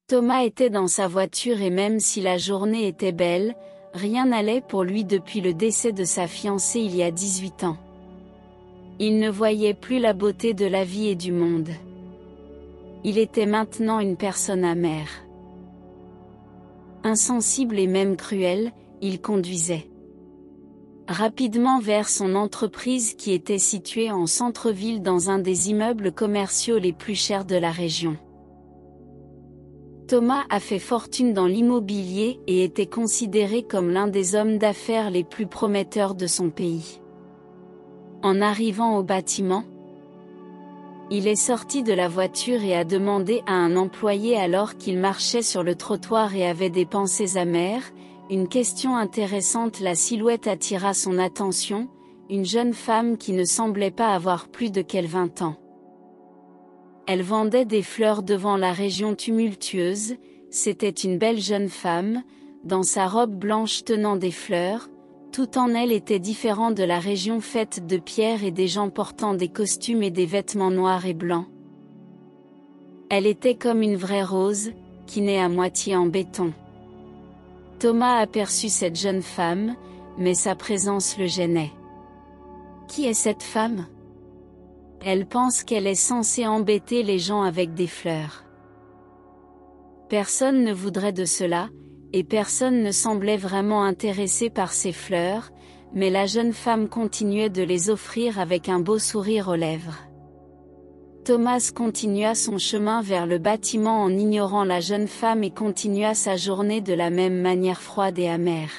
Thomas était dans sa voiture et même si la journée était belle, rien n'allait pour lui depuis le décès de sa fiancée il y a 18 ans. Il ne voyait plus la beauté de la vie et du monde. Il était maintenant une personne amère. Insensible et même cruel, il conduisait rapidement vers son entreprise qui était située en centre-ville dans un des immeubles commerciaux les plus chers de la région. Thomas a fait fortune dans l'immobilier et était considéré comme l'un des hommes d'affaires les plus prometteurs de son pays. En arrivant au bâtiment, il est sorti de la voiture et a demandé à un employé alors qu'il marchait sur le trottoir et avait des pensées amères, une question intéressante. La silhouette attira son attention, une jeune femme qui ne semblait pas avoir plus de 20 ans. Elle vendait des fleurs devant la région tumultueuse, c'était une belle jeune femme, dans sa robe blanche tenant des fleurs, tout en elle était différent de la région faite de pierre et des gens portant des costumes et des vêtements noirs et blancs. Elle était comme une vraie rose, qui naît à moitié en béton. Thomas aperçut cette jeune femme, mais sa présence le gênait. Qui est cette femme ? Elle pense qu'elle est censée embêter les gens avec des fleurs. Personne ne voudrait de cela, et personne ne semblait vraiment intéressé par ces fleurs, mais la jeune femme continuait de les offrir avec un beau sourire aux lèvres. Thomas continua son chemin vers le bâtiment en ignorant la jeune femme et continua sa journée de la même manière froide et amère.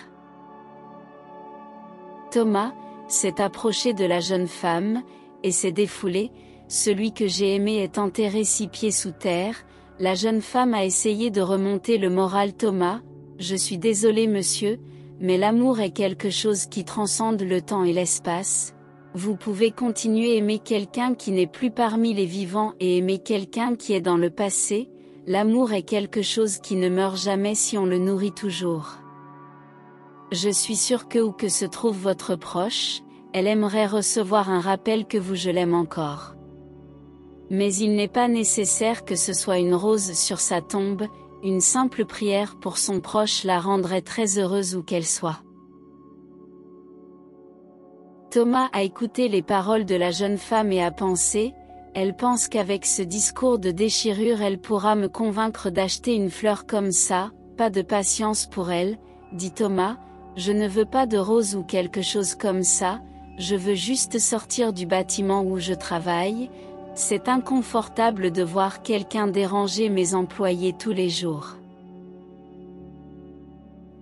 Thomas s'est approché de la jeune femme, et s'est défoulé, celui que j'ai aimé est enterré 6 pieds sous terre. La jeune femme a essayé de remonter le moral. Thomas, je suis désolé monsieur, mais l'amour est quelque chose qui transcende le temps et l'espace. Vous pouvez continuer à aimer quelqu'un qui n'est plus parmi les vivants et aimer quelqu'un qui est dans le passé. L'amour est quelque chose qui ne meurt jamais si on le nourrit toujours. Je suis sûr que où que se trouve votre proche, elle aimerait recevoir un rappel que je l'aime encore. Mais il n'est pas nécessaire que ce soit une rose sur sa tombe, une simple prière pour son proche la rendrait très heureuse où qu'elle soit. Thomas a écouté les paroles de la jeune femme et a pensé, elle pense qu'avec ce discours de déchirure elle pourra me convaincre d'acheter une fleur comme ça. Pas de patience pour elle, dit Thomas, je ne veux pas de rose ou quelque chose comme ça. Je veux juste sortir du bâtiment où je travaille, c'est inconfortable de voir quelqu'un déranger mes employés tous les jours.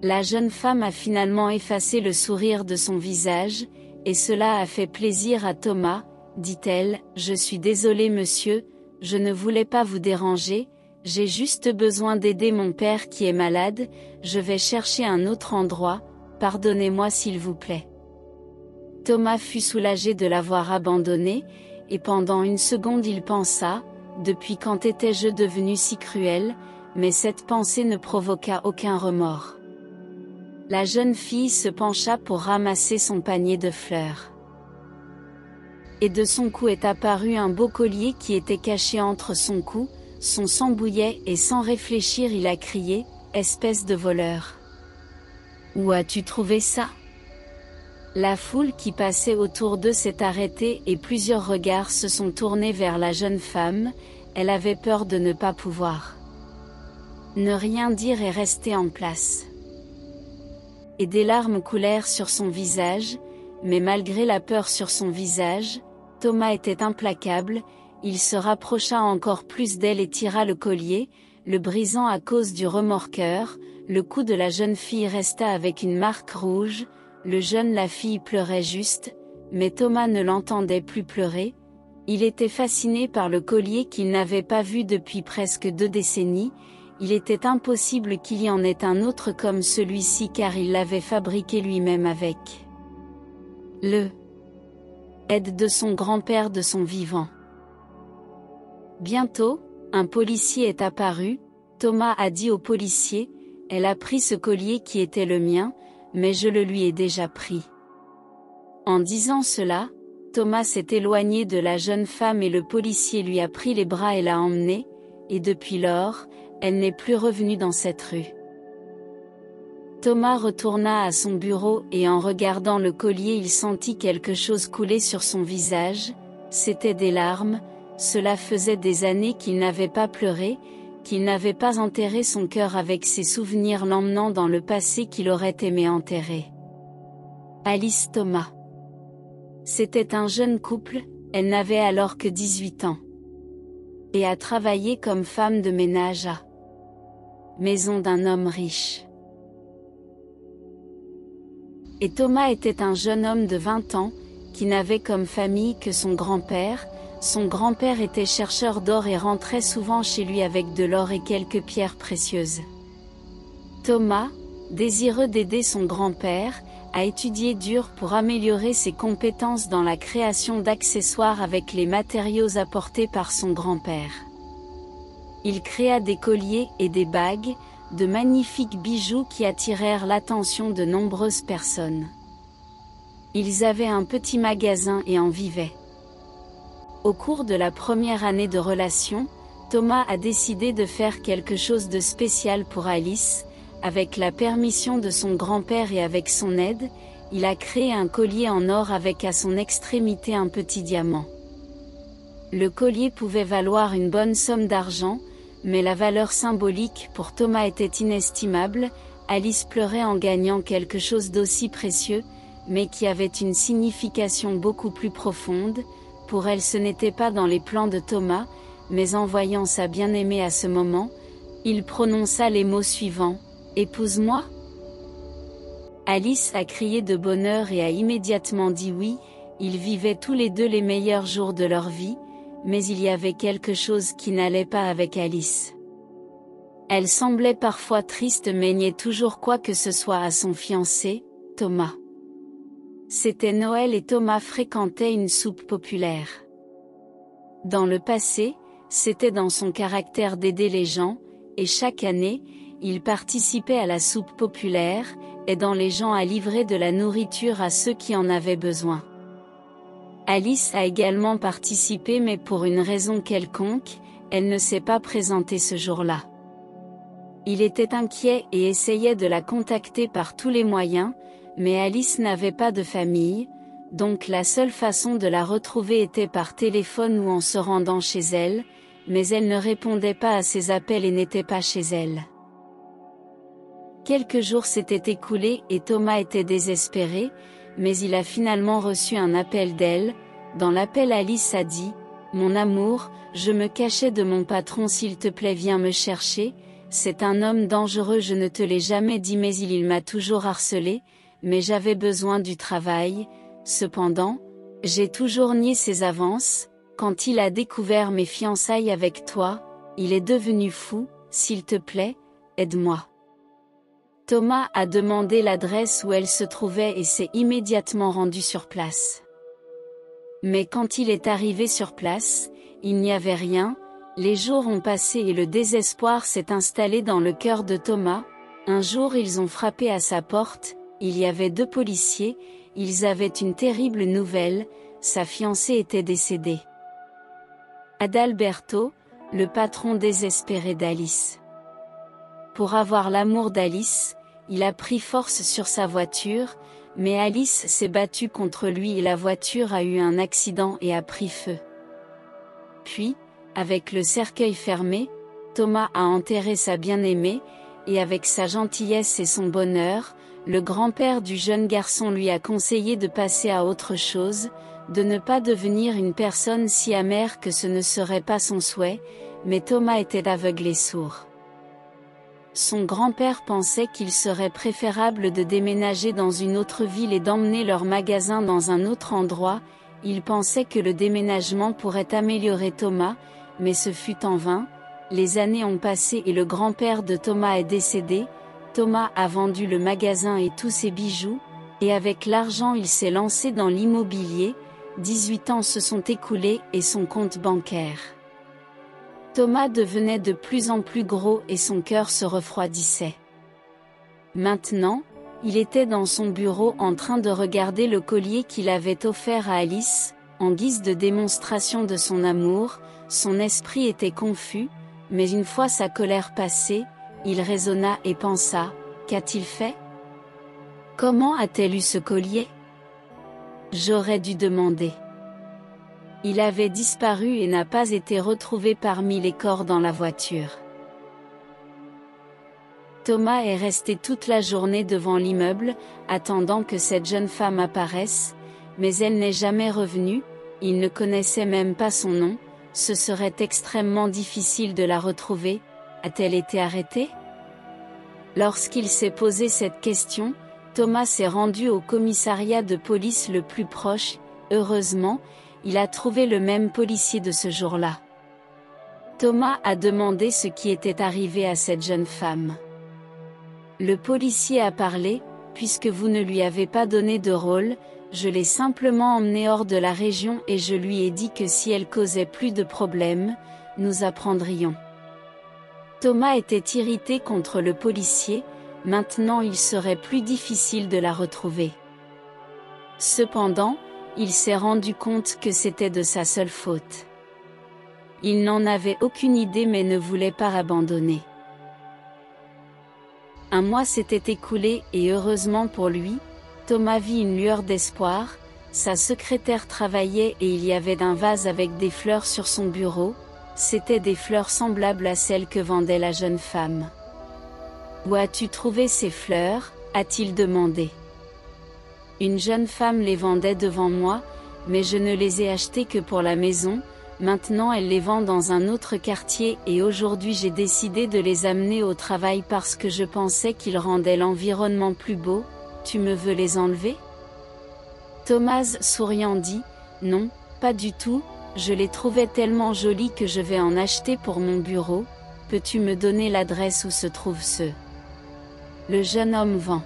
La jeune femme a finalement effacé le sourire de son visage, et cela a fait plaisir à Thomas, dit-elle, je suis désolée monsieur, je ne voulais pas vous déranger, j'ai juste besoin d'aider mon père qui est malade, je vais chercher un autre endroit, pardonnez-moi s'il vous plaît. Thomas fut soulagé de l'avoir abandonné, et pendant une seconde il pensa, depuis quand étais-je devenu si cruel, mais cette pensée ne provoqua aucun remords. La jeune fille se pencha pour ramasser son panier de fleurs. Et de son cou est apparu un beau collier qui était caché entre son cou, son sang bouillait et sans réfléchir il a crié, espèce de voleur. Où as-tu trouvé ça ? La foule qui passait autour d'eux s'est arrêtée et plusieurs regards se sont tournés vers la jeune femme, elle avait peur de ne pas pouvoir ne rien dire et rester en place. Et des larmes coulèrent sur son visage, mais malgré la peur sur son visage, Thomas était implacable, il se rapprocha encore plus d'elle et tira le collier, le brisant à cause du remorqueur, le cou de la jeune fille resta avec une marque rouge. La fille pleurait juste, mais Thomas ne l'entendait plus pleurer, il était fasciné par le collier qu'il n'avait pas vu depuis presque 2 décennies, il était impossible qu'il y en ait un autre comme celui-ci car il l'avait fabriqué lui-même avec l'aide de son grand-père de son vivant. Bientôt, un policier est apparu, Thomas a dit au policier, elle a pris ce collier qui était le mien, mais je le lui ai déjà pris. En disant cela, Thomas s'est éloigné de la jeune femme et le policier lui a pris les bras et l'a emmenée, et depuis lors, elle n'est plus revenue dans cette rue. Thomas retourna à son bureau et en regardant le collier il sentit quelque chose couler sur son visage, c'étaient des larmes, cela faisait des années qu'il n'avait pas pleuré, qu'il n'avait pas enterré son cœur avec ses souvenirs l'emmenant dans le passé qu'il aurait aimé enterrer. Alice Thomas. C'était un jeune couple, elle n'avait alors que 18 ans. Et a travaillé comme femme de ménage à maison d'un homme riche. Et Thomas était un jeune homme de 20 ans, qui n'avait comme famille que son grand-père. Son grand-père était chercheur d'or et rentrait souvent chez lui avec de l'or et quelques pierres précieuses. Thomas, désireux d'aider son grand-père, a étudié dur pour améliorer ses compétences dans la création d'accessoires avec les matériaux apportés par son grand-père. Il créa des colliers et des bagues, de magnifiques bijoux qui attirèrent l'attention de nombreuses personnes. Ils avaient un petit magasin et en vivaient. Au cours de la première année de relation, Thomas a décidé de faire quelque chose de spécial pour Alice. Avec la permission de son grand-père et avec son aide, il a créé un collier en or avec à son extrémité un petit diamant. Le collier pouvait valoir une bonne somme d'argent, mais la valeur symbolique pour Thomas était inestimable. Alice pleurait en gagnant quelque chose d'aussi précieux, mais qui avait une signification beaucoup plus profonde. Pour elle, ce n'était pas dans les plans de Thomas, mais en voyant sa bien-aimée à ce moment, il prononça les mots suivants: « Épouse-moi » Alice a crié de bonheur et a immédiatement dit oui. Ils vivaient tous les deux les meilleurs jours de leur vie, mais il y avait quelque chose qui n'allait pas avec Alice. Elle semblait parfois triste mais niait toujours quoi que ce soit à son fiancé, Thomas. C'était Noël et Thomas fréquentait une soupe populaire. Dans le passé, c'était dans son caractère d'aider les gens, et chaque année, il participait à la soupe populaire, aidant les gens à livrer de la nourriture à ceux qui en avaient besoin. Alice a également participé mais pour une raison quelconque, elle ne s'est pas présentée ce jour-là. Il était inquiet et essayait de la contacter par tous les moyens, mais Alice n'avait pas de famille, donc la seule façon de la retrouver était par téléphone ou en se rendant chez elle, mais elle ne répondait pas à ses appels et n'était pas chez elle. Quelques jours s'étaient écoulés et Thomas était désespéré, mais il a finalement reçu un appel d'elle. Dans l'appel, Alice a dit: « Mon amour, je me cachais de mon patron, s'il te plaît viens me chercher, c'est un homme dangereux, je ne te l'ai jamais dit mais il m'a toujours harcelé, mais j'avais besoin du travail, cependant, j'ai toujours nié ses avances, quand il a découvert mes fiançailles avec toi, il est devenu fou, s'il te plaît, aide-moi. » Thomas a demandé l'adresse où elle se trouvait et s'est immédiatement rendu sur place. Mais quand il est arrivé sur place, il n'y avait rien. Les jours ont passé et le désespoir s'est installé dans le cœur de Thomas. Un jour ils ont frappé à sa porte, il y avait 2 policiers, ils avaient une terrible nouvelle, sa fiancée était décédée. Adalberto, le patron désespéré d'Alice. Pour avoir l'amour d'Alice, il a pris force sur sa voiture, mais Alice s'est battue contre lui et la voiture a eu un accident et a pris feu. Puis, avec le cercueil fermé, Thomas a enterré sa bien-aimée, et avec sa gentillesse et son bonheur, le grand-père du jeune garçon lui a conseillé de passer à autre chose, de ne pas devenir une personne si amère que ce ne serait pas son souhait, mais Thomas était aveugle et sourd. Son grand-père pensait qu'il serait préférable de déménager dans une autre ville et d'emmener leur magasin dans un autre endroit. Il pensait que le déménagement pourrait améliorer Thomas, mais ce fut en vain. Les années ont passé et le grand-père de Thomas est décédé. Thomas a vendu le magasin et tous ses bijoux, et avec l'argent il s'est lancé dans l'immobilier. 18 ans se sont écoulés et son compte bancaire. Thomas devenait de plus en plus gros et son cœur se refroidissait. Maintenant, il était dans son bureau en train de regarder le collier qu'il avait offert à Alice, en guise de démonstration de son amour. Son esprit était confus, mais une fois sa colère passée, il raisonna et pensa, qu'a-t-il fait? Comment a-t-elle eu ce collier? J'aurais dû demander. Il avait disparu et n'a pas été retrouvé parmi les corps dans la voiture. Thomas est resté toute la journée devant l'immeuble, attendant que cette jeune femme apparaisse, mais elle n'est jamais revenue, il ne connaissait même pas son nom, ce serait extrêmement difficile de la retrouver, a-t-elle été arrêtée? Lorsqu'il s'est posé cette question, Thomas s'est rendu au commissariat de police le plus proche, heureusement, il a trouvé le même policier de ce jour-là. Thomas a demandé ce qui était arrivé à cette jeune femme. Le policier a parlé, puisque vous ne lui avez pas donné de rôle, je l'ai simplement emmenée hors de la région et je lui ai dit que si elle causait plus de problèmes, nous apprendrions. Thomas était irrité contre le policier, maintenant il serait plus difficile de la retrouver. Cependant, il s'est rendu compte que c'était de sa seule faute. Il n'en avait aucune idée mais ne voulait pas abandonner. Un mois s'était écoulé et heureusement pour lui, Thomas vit une lueur d'espoir, sa secrétaire travaillait et il y avait un vase avec des fleurs sur son bureau, c'étaient des fleurs semblables à celles que vendait la jeune femme. « Où as-tu trouvé ces fleurs ?» a-t-il demandé. Une jeune femme les vendait devant moi, mais je ne les ai achetées que pour la maison, maintenant elle les vend dans un autre quartier et aujourd'hui j'ai décidé de les amener au travail parce que je pensais qu'ils rendaient l'environnement plus beau, tu me veux les enlever? Thomas souriant dit, non, pas du tout, je les trouvais tellement jolies que je vais en acheter pour mon bureau, peux-tu me donner l'adresse où se trouvent ceux? Le jeune homme vend.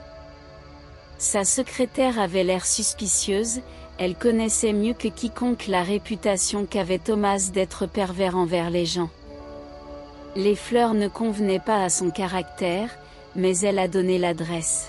Sa secrétaire avait l'air suspicieuse, elle connaissait mieux que quiconque la réputation qu'avait Thomas d'être pervers envers les gens. Les fleurs ne convenaient pas à son caractère, mais elle a donné l'adresse.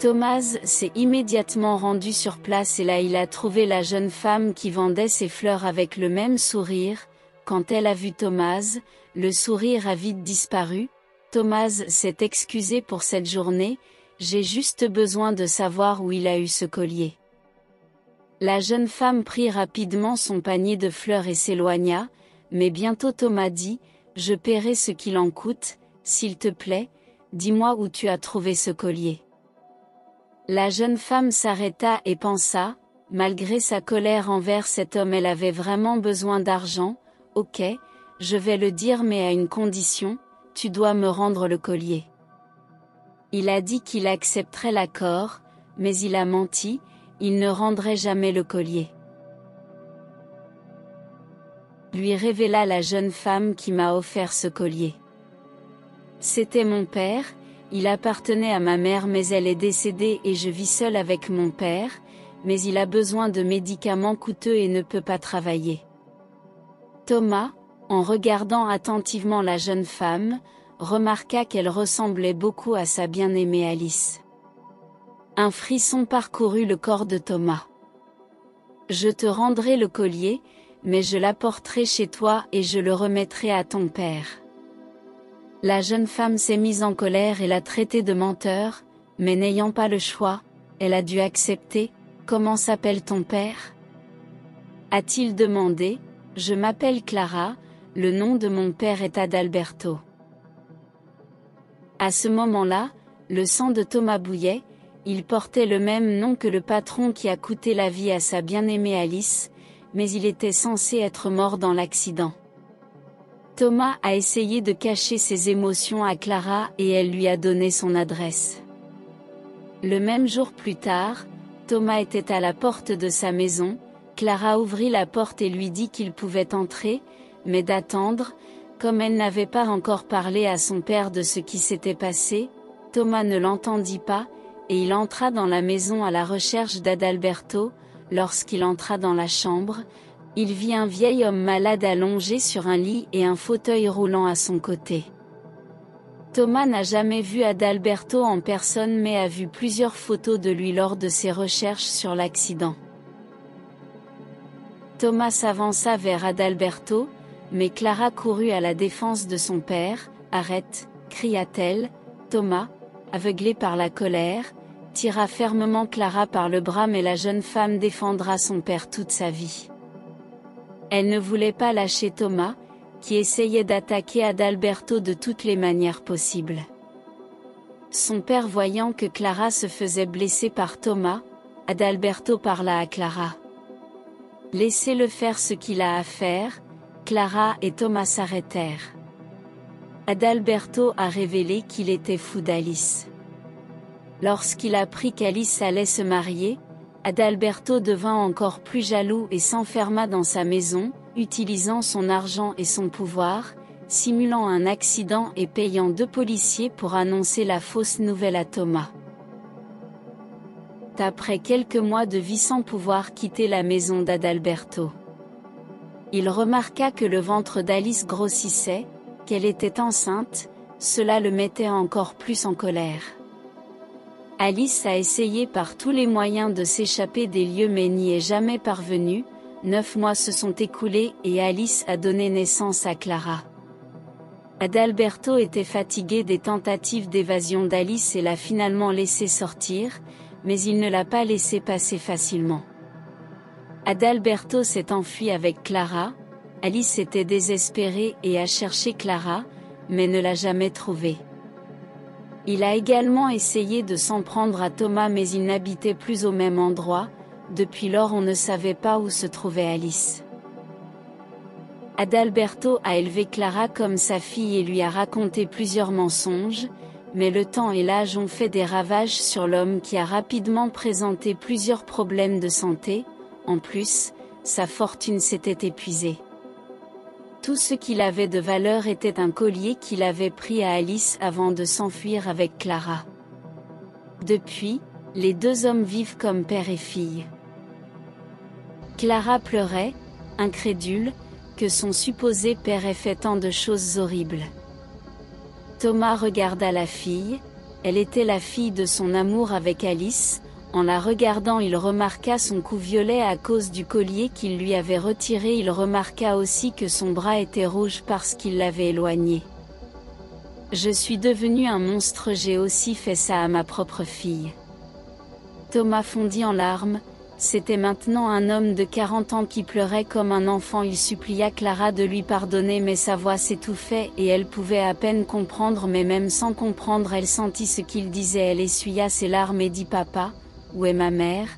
Thomas s'est immédiatement rendu sur place et là il a trouvé la jeune femme qui vendait ses fleurs avec le même sourire. Quand elle a vu Thomas, le sourire a vite disparu. Thomas s'est excusé pour cette journée, j'ai juste besoin de savoir où il a eu ce collier. La jeune femme prit rapidement son panier de fleurs et s'éloigna, mais bientôt Thomas dit, je paierai ce qu'il en coûte, s'il te plaît, dis-moi où tu as trouvé ce collier. La jeune femme s'arrêta et pensa, malgré sa colère envers cet homme elle avait vraiment besoin d'argent, ok, je vais le dire mais à une condition, tu dois me rendre le collier. Il a dit qu'il accepterait l'accord, mais il a menti, il ne rendrait jamais le collier. Lui révéla la jeune femme qui m'a offert ce collier. C'était mon père, il appartenait à ma mère mais elle est décédée et je vis seule avec mon père, mais il a besoin de médicaments coûteux et ne peut pas travailler. Thomas, en regardant attentivement la jeune femme, remarqua qu'elle ressemblait beaucoup à sa bien-aimée Alice. Un frisson parcourut le corps de Thomas. « Je te rendrai le collier, mais je l'apporterai chez toi et je le remettrai à ton père. » La jeune femme s'est mise en colère et l'a traité de menteur, mais n'ayant pas le choix, elle a dû accepter. « Comment s'appelle ton père ?» a-t-il demandé. « Je m'appelle Clara, le nom de mon père est Adalberto. » À ce moment-là, le sang de Thomas bouillait, il portait le même nom que le patron qui a coûté la vie à sa bien-aimée Alice, mais il était censé être mort dans l'accident. Thomas a essayé de cacher ses émotions à Clara et elle lui a donné son adresse. Le même jour plus tard, Thomas était à la porte de sa maison, Clara ouvrit la porte et lui dit qu'il pouvait entrer, mais d'attendre, comme elle n'avait pas encore parlé à son père de ce qui s'était passé, Thomas ne l'entendit pas, et il entra dans la maison à la recherche d'Adalberto. Lorsqu'il entra dans la chambre, il vit un vieil homme malade allongé sur un lit et un fauteuil roulant à son côté. Thomas n'a jamais vu Adalberto en personne mais a vu plusieurs photos de lui lors de ses recherches sur l'accident. Thomas s'avança vers Adalberto, mais Clara courut à la défense de son père. « Arrête !» cria-t-elle. Thomas, aveuglé par la colère, tira fermement Clara par le bras mais la jeune femme défendra son père toute sa vie. Elle ne voulait pas lâcher Thomas, qui essayait d'attaquer Adalberto de toutes les manières possibles. Son père voyant que Clara se faisait blesser par Thomas, Adalberto parla à Clara. « Laissez-le faire ce qu'il a à faire », Clara et Thomas s'arrêtèrent. Adalberto a révélé qu'il était fou d'Alice. Lorsqu'il apprit qu'Alice allait se marier, Adalberto devint encore plus jaloux et s'enferma dans sa maison, utilisant son argent et son pouvoir, simulant un accident et payant 2 policiers pour annoncer la fausse nouvelle à Thomas. Après quelques mois de vie sans pouvoir quitter la maison d'Adalberto, il remarqua que le ventre d'Alice grossissait, qu'elle était enceinte, cela le mettait encore plus en colère. Alice a essayé par tous les moyens de s'échapper des lieux mais n'y est jamais parvenue. 9 mois se sont écoulés et Alice a donné naissance à Clara. Adalberto était fatigué des tentatives d'évasion d'Alice et l'a finalement laissé sortir, mais il ne l'a pas laissé passer facilement. Adalberto s'est enfui avec Clara. Alice était désespérée et a cherché Clara, mais ne l'a jamais trouvée. Il a également essayé de s'en prendre à Thomas mais il n'habitait plus au même endroit. Depuis lors on ne savait pas où se trouvait Alice. Adalberto a élevé Clara comme sa fille et lui a raconté plusieurs mensonges, mais le temps et l'âge ont fait des ravages sur l'homme qui a rapidement présenté plusieurs problèmes de santé. En plus, sa fortune s'était épuisée. Tout ce qu'il avait de valeur était un collier qu'il avait pris à Alice avant de s'enfuir avec Clara. Depuis, les 2 hommes vivent comme père et fille. Clara pleurait, incrédule, que son supposé père ait fait tant de choses horribles. Thomas regarda la fille, elle était la fille de son amour avec Alice. En la regardant il remarqua son cou violet à cause du collier qu'il lui avait retiré. Il remarqua aussi que son bras était rouge parce qu'il l'avait éloigné. « Je suis devenu un monstre, j'ai aussi fait ça à ma propre fille. » Thomas fondit en larmes. C'était maintenant un homme de 40 ans qui pleurait comme un enfant. Il supplia Clara de lui pardonner mais sa voix s'étouffait et elle pouvait à peine comprendre mais même sans comprendre elle sentit ce qu'il disait. Elle essuya ses larmes et dit « Papa, où est ma mère ?»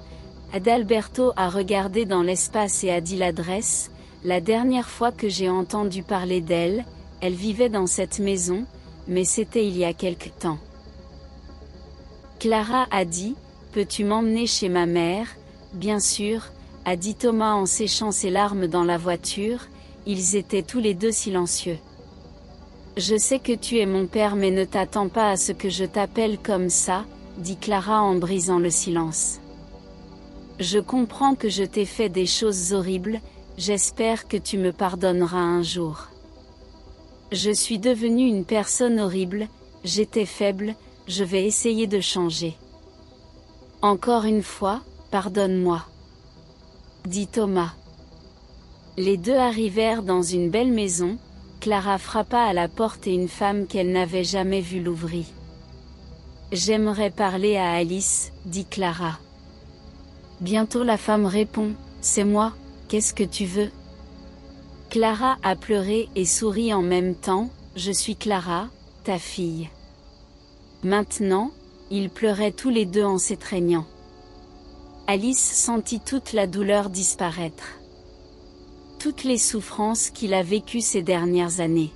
Adalberto a regardé dans l'espace et a dit l'adresse. La dernière fois que j'ai entendu parler d'elle, elle vivait dans cette maison, mais c'était il y a quelque temps. Clara a dit « Peux-tu m'emmener chez ma mère ?» Bien sûr, a dit Thomas en séchant ses larmes dans la voiture. Ils étaient tous les 2 silencieux. « Je sais que tu es mon père mais ne t'attends pas à ce que je t'appelle comme ça, dit Clara en brisant le silence. Je comprends que je t'ai fait des choses horribles, j'espère que tu me pardonneras un jour. Je suis devenue une personne horrible, j'étais faible, je vais essayer de changer. Encore une fois, pardonne-moi, dit Thomas. Les 2 arrivèrent dans une belle maison. Clara frappa à la porte et une femme qu'elle n'avait jamais vue l'ouvrit. « J'aimerais parler à Alice, dit Clara. Bientôt la femme répond, « C'est moi, qu'est-ce que tu veux ?» Clara a pleuré et souri en même temps, « Je suis Clara, ta fille. » Maintenant, ils pleuraient tous les 2 en s'étreignant. Alice sentit toute la douleur disparaître. Toutes les souffrances qu'il a vécues ces dernières années.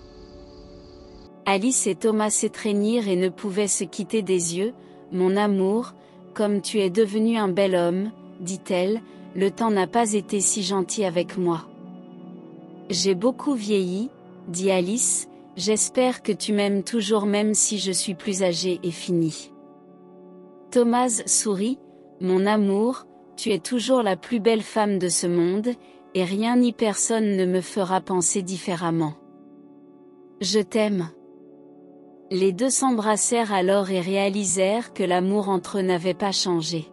Alice et Thomas s'étreignirent et ne pouvaient se quitter des yeux. « Mon amour, comme tu es devenu un bel homme, dit-elle, le temps n'a pas été si gentil avec moi. J'ai beaucoup vieilli, dit Alice, j'espère que tu m'aimes toujours même si je suis plus âgée et finie. Thomas sourit, mon amour, tu es toujours la plus belle femme de ce monde, et rien ni personne ne me fera penser différemment. Je t'aime. Les deux s'embrassèrent alors et réalisèrent que l'amour entre eux n'avait pas changé.